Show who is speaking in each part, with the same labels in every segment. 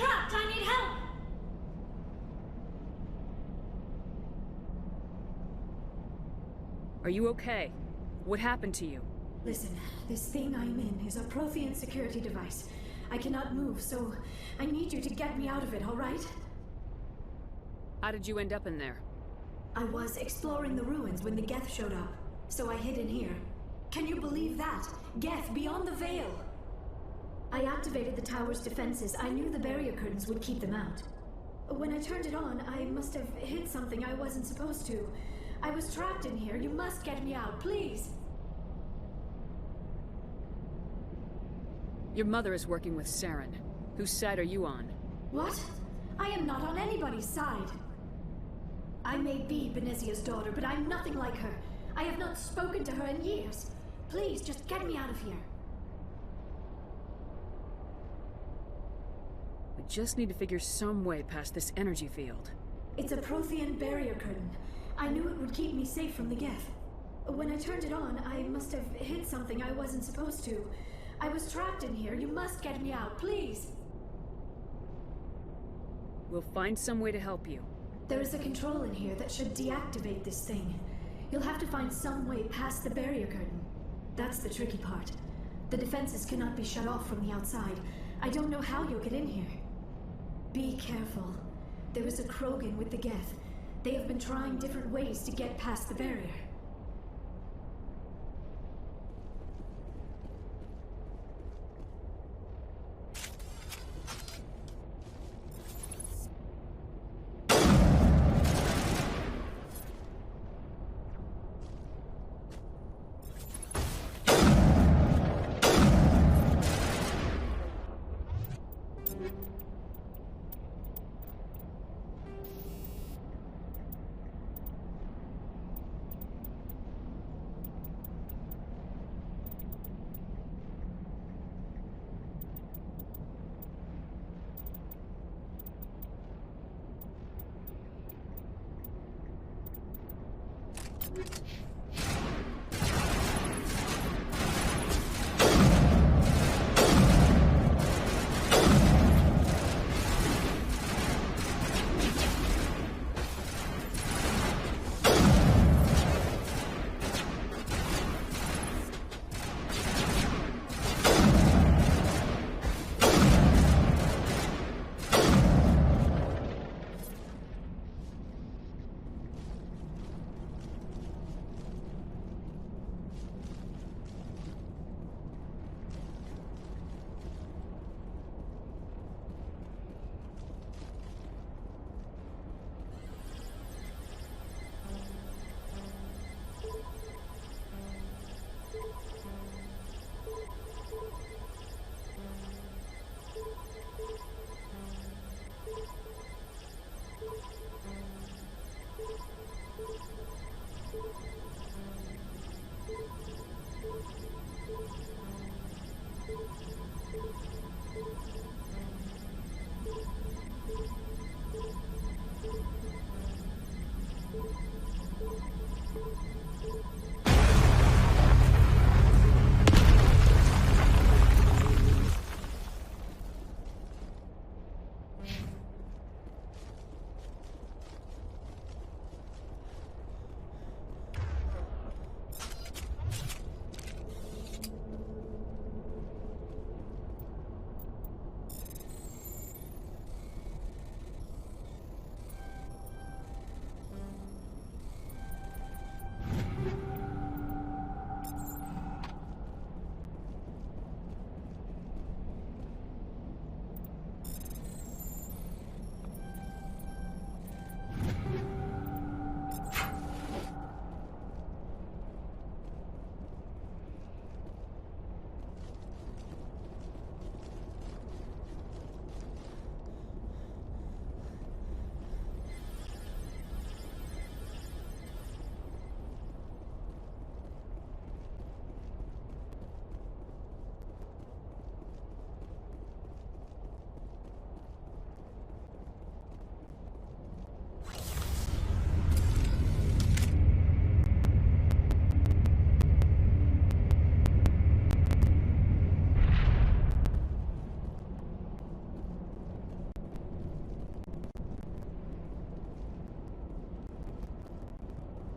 Speaker 1: trapped! I need help!
Speaker 2: Are you okay? What happened to you?
Speaker 1: Listen, this thing I'm in is a Prothean security device. I cannot move, so I need you to get me out of it, alright?
Speaker 2: How did you end up in there?
Speaker 1: I was exploring the ruins when the Geth showed up, so I hid in here. Can you believe that? Geth, beyond the veil! I activated the tower's defenses. I knew the barrier curtains would keep them out. When I turned it on, I must have hit something I wasn't supposed to. I was trapped in here. You must get me out, please!
Speaker 2: Your mother is working with Saren. Whose side are you on?
Speaker 1: What? I am not on anybody's side. I may be Benezia's daughter, but I'm nothing like her. I have not spoken to her in years. Please, just get me out of here.
Speaker 2: We just need to figure some way past this energy field.
Speaker 1: It's a Prothean barrier curtain. I knew it would keep me safe from the Geth. When I turned it on, I must have hit something I wasn't supposed to. I was trapped in here. You must get me out, please.
Speaker 2: We'll find some way to help you.
Speaker 1: There is a control in here that should deactivate this thing. You'll have to find some way past the barrier curtain. That's the tricky part. The defenses cannot be shut off from the outside. I don't know how you'll get in here. Be careful. There is a Krogan with the Geth. They have been trying different ways to get past the barrier.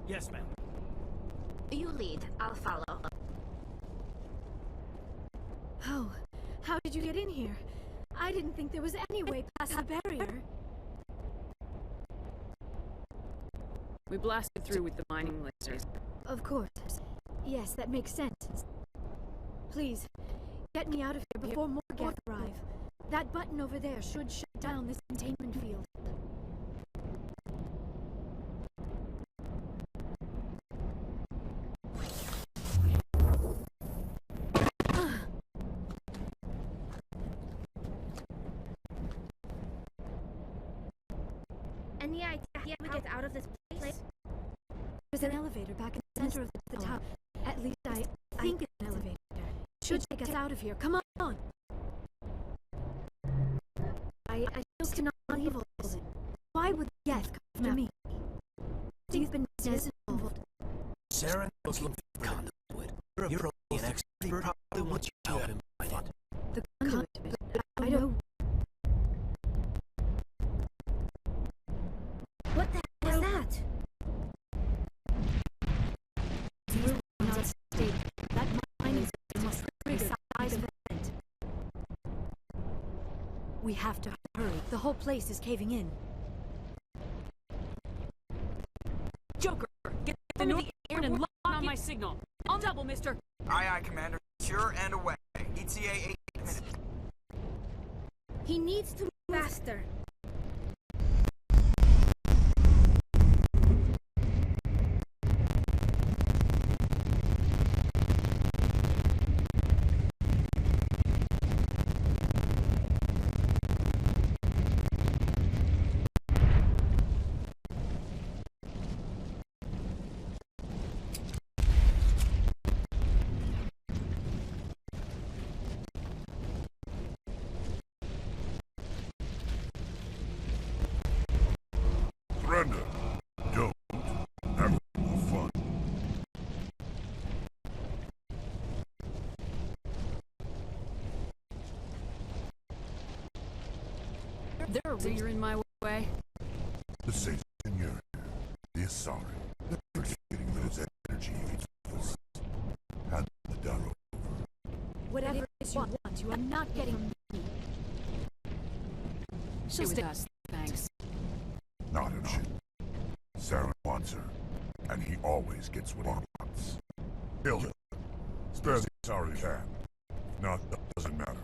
Speaker 3: Yes, ma'am.
Speaker 4: You lead. I'll follow.
Speaker 1: Oh, how did you get in here? I didn't think there was any way past the barrier.
Speaker 2: We blasted through with the mining lasers.
Speaker 1: Of course. Yes, that makes sense. Please, get me out of here before more Geth arrive. That button over there should shut down this containment field.
Speaker 4: Any idea how we get out of this place?
Speaker 1: There's an elevator back in the center of the tower. At least I think it's an elevator. Should take us out of here. Come on. I still cannot believe all this. Why would Geth come after me? These been involved.
Speaker 3: Sarah was looking for conduit. You're probably an expert. Probably wants you to help him find it.
Speaker 1: The conduit, but I don't know.
Speaker 4: What the hell is that?
Speaker 1: You will not state that mining system must trigger side event. We have to hurry. The whole place is caving in.
Speaker 2: Joker, get the north air and lock on my signal. On double, mister.
Speaker 5: Aye, Commander. Sure and away. ETA 8 minutes.
Speaker 4: He needs to move faster.
Speaker 6: Surrender. Don't. Have more fun.
Speaker 2: There a rear in my way.
Speaker 6: The safe Seigneur. The sorry. Never getting those energy feeds. Hand the Darrow over.
Speaker 1: Whatever it is you want, you are not getting me.
Speaker 2: She'll stay with us, thanks.
Speaker 6: Not enough. Saren wants her, and he always gets what he wants. Kill her. Spare the sorry hand. If not, that doesn't matter.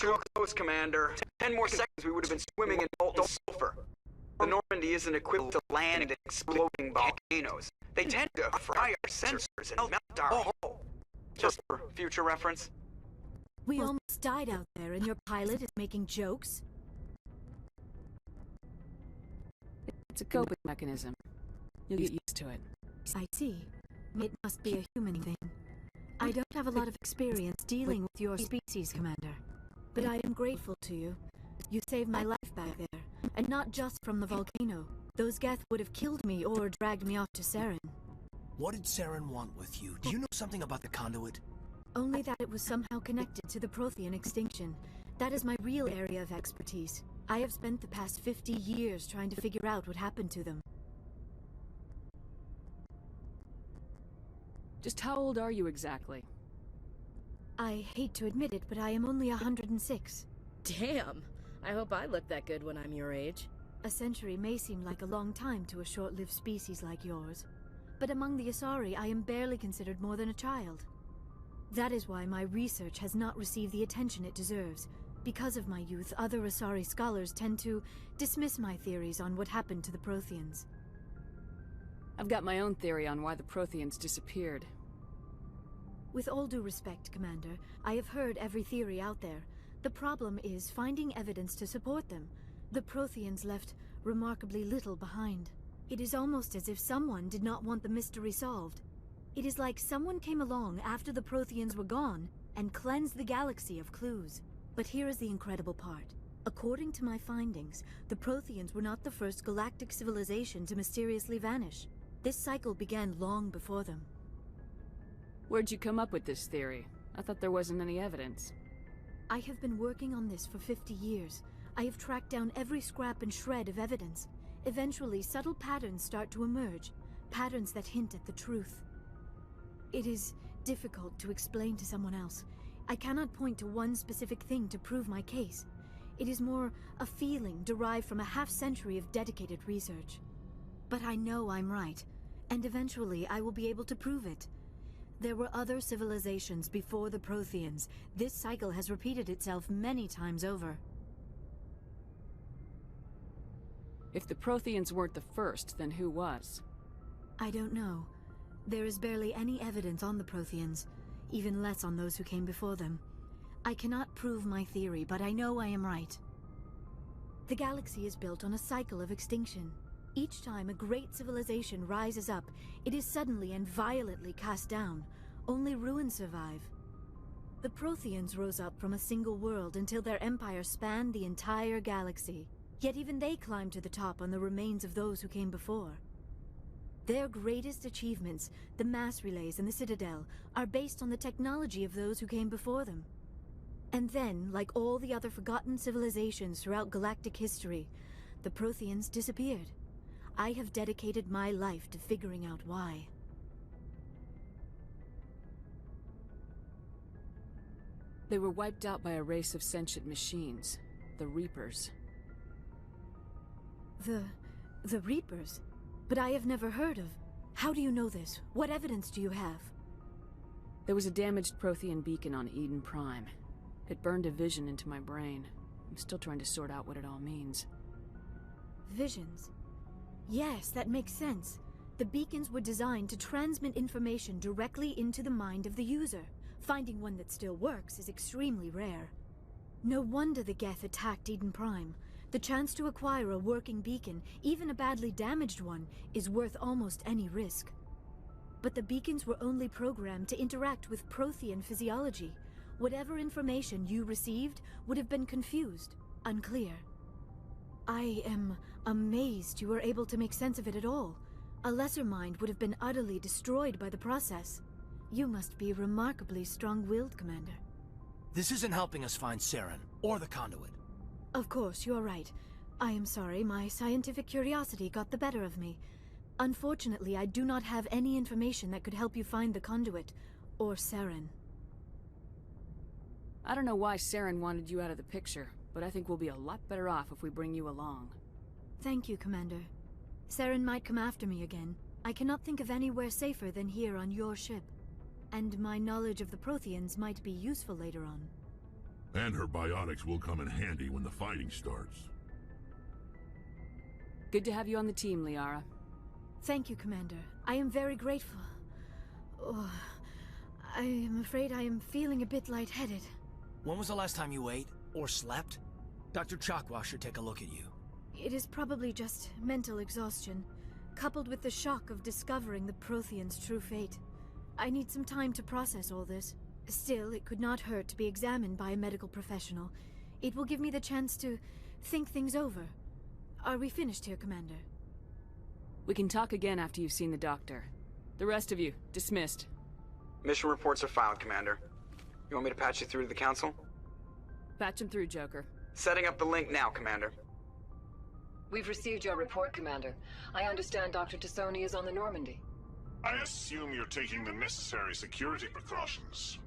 Speaker 5: Too close, Commander. 10 more seconds, we would have been swimming in molten sulfur. The Normandy isn't equipped to land in exploding volcanoes. They tend to fry our sensors and melt our hull. Just for future reference.
Speaker 1: We almost died out there, and your pilot is making jokes?
Speaker 2: It's a coping mechanism. You'll get used to it.
Speaker 1: I see. It must be a human thing. I don't have a lot of experience dealing with your species, Commander. But I am grateful to you. You saved my life back there, and not just from the volcano. Those Geth would have killed me or dragged me off to Saren.
Speaker 3: What did Saren want with you? Do you know something about the conduit?
Speaker 1: Only that it was somehow connected to the Prothean extinction. That is my real area of expertise. I have spent the past 50 years trying to figure out what happened to them.
Speaker 2: Just how old are you exactly?
Speaker 1: I hate to admit it, but I am only 106.
Speaker 7: Damn! I hope I look that good when I'm your age.
Speaker 1: A century may seem like a long time to a short-lived species like yours, but among the Asari I am barely considered more than a child. That is why my research has not received the attention it deserves. Because of my youth, other Asari scholars tend to dismiss my theories on what happened to the Protheans.
Speaker 2: I've got my own theory on why the Protheans disappeared.
Speaker 1: With all due respect, Commander, I have heard every theory out there. The problem is finding evidence to support them. The Protheans left remarkably little behind. It is almost as if someone did not want the mystery solved. It is like someone came along after the Protheans were gone and cleansed the galaxy of clues. But here is the incredible part. According to my findings, the Protheans were not the first galactic civilization to mysteriously vanish. This cycle began long before them.
Speaker 2: Where'd you come up with this theory? I thought there wasn't any evidence.
Speaker 1: I have been working on this for 50 years. I have tracked down every scrap and shred of evidence. Eventually, subtle patterns start to emerge, patterns that hint at the truth. It is difficult to explain to someone else. I cannot point to one specific thing to prove my case. It is more a feeling derived from a half-century of dedicated research. But I know I'm right, and eventually I will be able to prove it. There were other civilizations before the Protheans. This cycle has repeated itself many times over.
Speaker 2: If the Protheans weren't the first, then who was?
Speaker 1: I don't know. There is barely any evidence on the Protheans, even less on those who came before them. I cannot prove my theory, but I know I am right. The galaxy is built on a cycle of extinction. Each time a great civilization rises up, it is suddenly and violently cast down. Only ruins survive. The Protheans rose up from a single world until their empire spanned the entire galaxy. Yet even they climbed to the top on the remains of those who came before. Their greatest achievements, the mass relays and the Citadel, are based on the technology of those who came before them. And then, like all the other forgotten civilizations throughout galactic history, the Protheans disappeared. I have dedicated my life to figuring out why.
Speaker 2: They were wiped out by a race of sentient machines, the Reapers.
Speaker 1: The Reapers? But I have never heard of... How do you know this? What evidence do you have?
Speaker 2: There was a damaged Prothean beacon on Eden Prime. It burned a vision into my brain. I'm still trying to sort out what it all means.
Speaker 1: Visions? Yes, that makes sense. The beacons were designed to transmit information directly into the mind of the user. Finding one that still works is extremely rare. No wonder the Geth attacked Eden Prime. The chance to acquire a working beacon, even a badly damaged one, is worth almost any risk. But the beacons were only programmed to interact with Prothean physiology. Whatever information you received would have been confused, unclear. I am amazed you were able to make sense of it at all. A lesser mind would have been utterly destroyed by the process. You must be remarkably strong-willed, Commander.
Speaker 3: This isn't helping us find Saren, or the conduit.
Speaker 1: Of course, you're right. I am sorry, my scientific curiosity got the better of me. Unfortunately, I do not have any information that could help you find the conduit, or Saren.
Speaker 2: I don't know why Saren wanted you out of the picture, but I think we'll be a lot better off if we bring you along.
Speaker 1: Thank you, Commander. Saren might come after me again. I cannot think of anywhere safer than here on your ship. And my knowledge of the Protheans might be useful later on.
Speaker 6: And her biotics will come in handy when the fighting starts.
Speaker 2: Good to have you on the team, Liara.
Speaker 4: Thank you, Commander. I am very grateful. Oh, I am afraid I am feeling a bit lightheaded.
Speaker 3: When was the last time you ate? Or slept? Dr. Chakwa should take a look at you.
Speaker 4: It is probably just mental exhaustion, coupled with the shock of discovering the Prothean's true fate. I need some time to process all this. Still, it could not hurt to be examined by a medical professional. It will give me the chance to think things over. Are we finished here, Commander?
Speaker 2: We can talk again after you've seen the doctor. The rest of you, dismissed.
Speaker 5: Mission reports are filed, Commander. You want me to patch you through to the Council?
Speaker 2: Patch him through, Joker.
Speaker 5: Setting up the link now, Commander.
Speaker 8: We've received your report, Commander. I understand Dr. Tassoni is on the Normandy.
Speaker 6: I assume you're taking the necessary security precautions.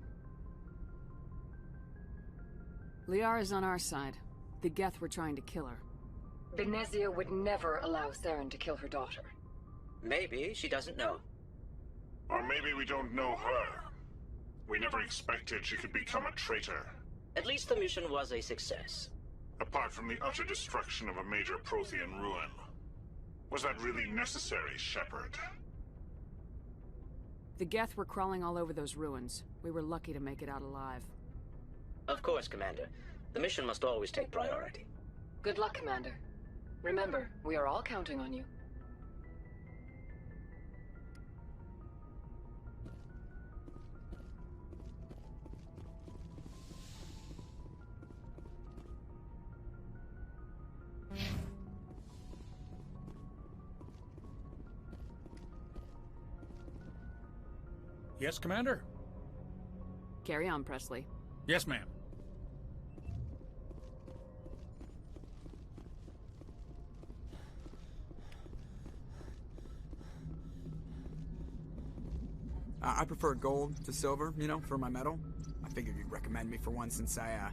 Speaker 2: Liara's on our side. The Geth were trying to kill her.
Speaker 8: Benezia would never allow Saren to kill her daughter.
Speaker 9: Maybe she doesn't know.
Speaker 6: Or maybe we don't know her. We never expected she could become a traitor.
Speaker 9: At least the mission was a success.
Speaker 6: Apart from the utter destruction of a major Prothean ruin. Was that really necessary, Shepard?
Speaker 2: The Geth were crawling all over those ruins. We were lucky to make it out alive.
Speaker 9: Of course, Commander. The mission must always take priority.
Speaker 8: Good luck, Commander. Remember, we are all counting on you.
Speaker 10: Yes, Commander?
Speaker 2: Carry on, Presley.
Speaker 10: Yes, ma'am.
Speaker 11: I prefer gold to silver, you know, for my medal. I figured you'd recommend me for one since I,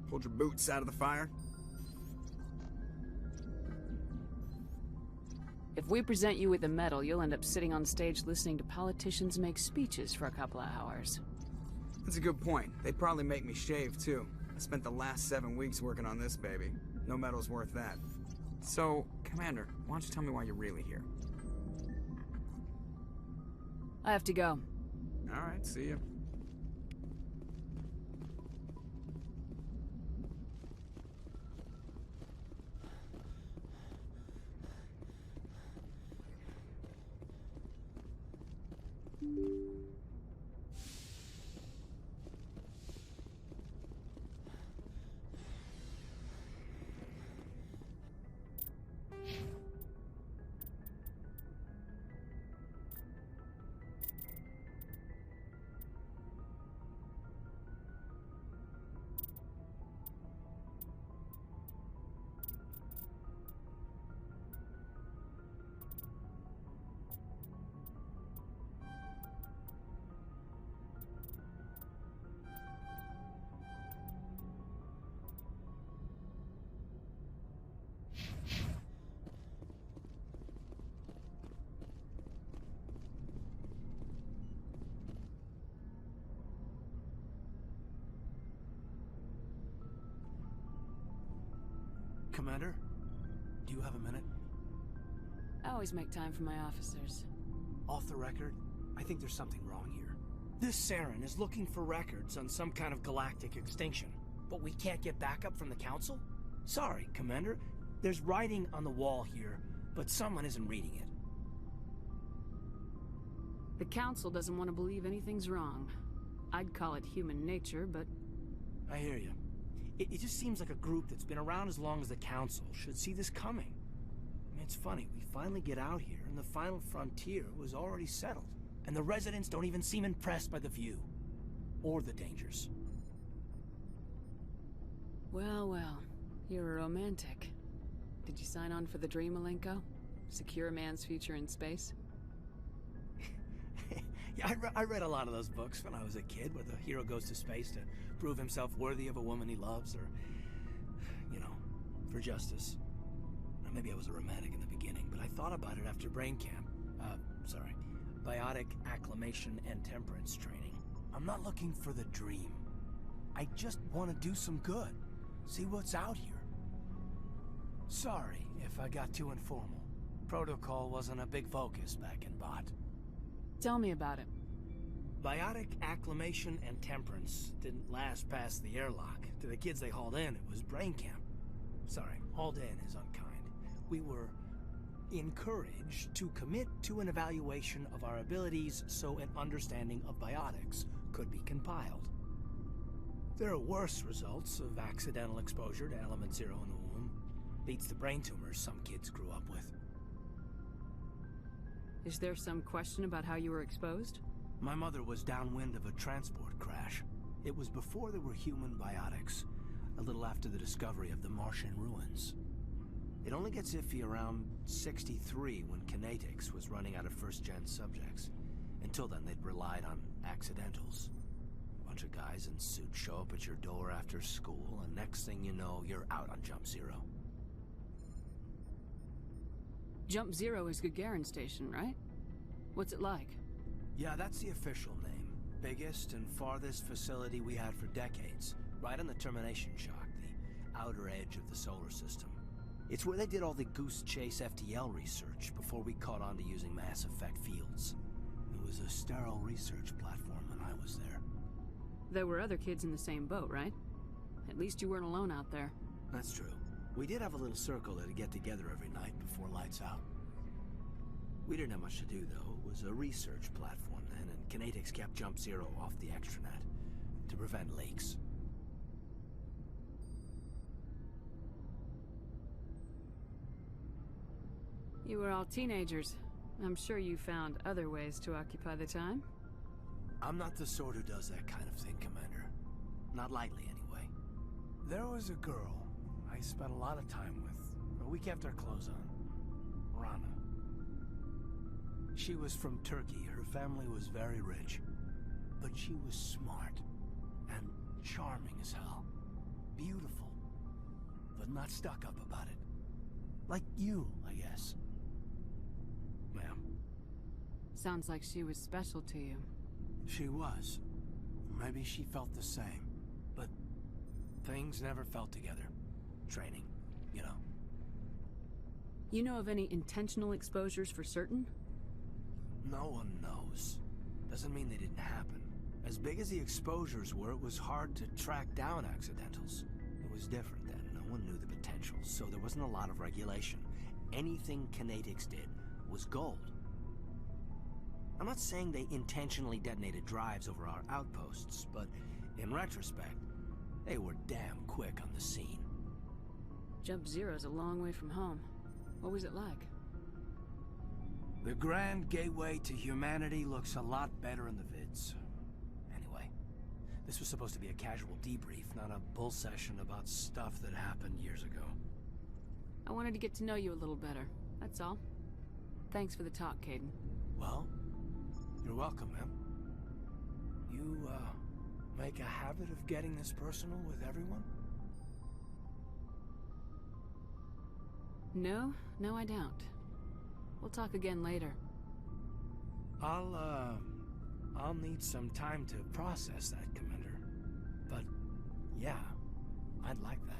Speaker 11: pulled your boots out of the fire.
Speaker 2: If we present you with a medal, you'll end up sitting on stage listening to politicians make speeches for a couple of hours.
Speaker 11: That's a good point. They'd probably make me shave, too. I spent the last 7 weeks working on this baby. No medal's worth that. So, Commander, why don't you tell me why you're really here?
Speaker 2: I have to go.
Speaker 11: All right, see you.
Speaker 3: Commander, do you have a minute?
Speaker 2: I always make time for my officers.
Speaker 3: Off the record, I think there's something wrong here. This Saren is looking for records on some kind of galactic extinction, but we can't get backup from the Council? Sorry, Commander. There's writing on the wall here, but someone isn't reading it.
Speaker 2: The Council doesn't want to believe anything's wrong. I'd call it human nature, but...
Speaker 3: I hear you. It just seems like a group that's been around as long as the Council should see this coming. I mean, it's funny, we finally get out here, and the final frontier was already settled. And the residents don't even seem impressed by the view. Or the dangers.
Speaker 2: Well, well. You're a romantic. Did you sign on for the dream, Malenko? Secure a man's future in space?
Speaker 3: Yeah, I read a lot of those books when I was a kid, where the hero goes to space to prove himself worthy of a woman he loves, or, you know, for justice. Now, maybe I was a romantic in the beginning, but I thought about it after brain camp. Biotic acclimation and temperance training. I'm not looking for the dream. I just want to do some good. See what's out here. Sorry if I got too informal. Protocol wasn't a big focus back in Bot.
Speaker 2: Tell me about it.
Speaker 3: Biotic acclimation and temperance didn't last past the airlock. To the kids they hauled in, it was brain camp. Sorry, hauled in is unkind. We were encouraged to commit to an evaluation of our abilities so an understanding of biotics could be compiled. There are worse results of accidental exposure to Element Zero in the womb. Beats the brain tumors some kids grew up with.
Speaker 2: Is there some question about how you were exposed?
Speaker 3: My mother was downwind of a transport crash. It was before there were human biotics, a little after the discovery of the Martian ruins. It only gets iffy around 63 when Kinetics was running out of first-gen subjects. Until then, they'd relied on accidentals. A bunch of guys in suits show up at your door after school, and next thing you know, you're out on Jump Zero.
Speaker 2: Jump Zero is Gagarin Station, right? What's it like?
Speaker 3: Yeah, that's the official name. Biggest and farthest facility we had for decades. Right on the termination shock, the outer edge of the solar system. It's where they did all the Goose Chase FTL research before we caught on to using mass effect fields. It was a sterile research platform when I was there.
Speaker 2: There were other kids in the same boat, right? At least you weren't alone out there.
Speaker 3: That's true. We did have a little circle that'd get together every night before lights out. We didn't have much to do, though. It was a research platform then, and Kinetics kept Jump Zero off the extranet to prevent leaks.
Speaker 2: You were all teenagers. I'm sure you found other ways to occupy the time.
Speaker 3: I'm not the sort who does that kind of thing, Commander. Not lightly, anyway. There was a girl I spent a lot of time with. We kept our clothes on. Rana. She was from Turkey. Her family was very rich. But she was smart. And charming as hell. Beautiful. But not stuck up about it. Like you, I guess. Ma'am.
Speaker 2: Sounds like she was special to you.
Speaker 3: She was. Maybe she felt the same. But things never felt together. Training, you know.
Speaker 2: You know of any intentional exposures for certain?
Speaker 3: No one knows. Doesn't mean they didn't happen. As big as the exposures were, it was hard to track down accidentals. It was different then. No one knew the potential, so there wasn't a lot of regulation. Anything Kinetics did was gold. I'm not saying they intentionally detonated drives over our outposts, but in retrospect, they were damn quick on the scene.
Speaker 2: Jump Zero's a long way from home. What was it like?
Speaker 3: The grand gateway to humanity looks a lot better in the vids. Anyway, this was supposed to be a casual debrief, not a bull session about stuff that happened years ago.
Speaker 2: I wanted to get to know you a little better, that's all. Thanks for the talk, Caden.
Speaker 3: Well, you're welcome, ma'am. You, make a habit of getting this personal with everyone?
Speaker 2: No, I don't. We'll talk again later.
Speaker 3: I'll need some time to process that, Commander. But, yeah, I'd like that.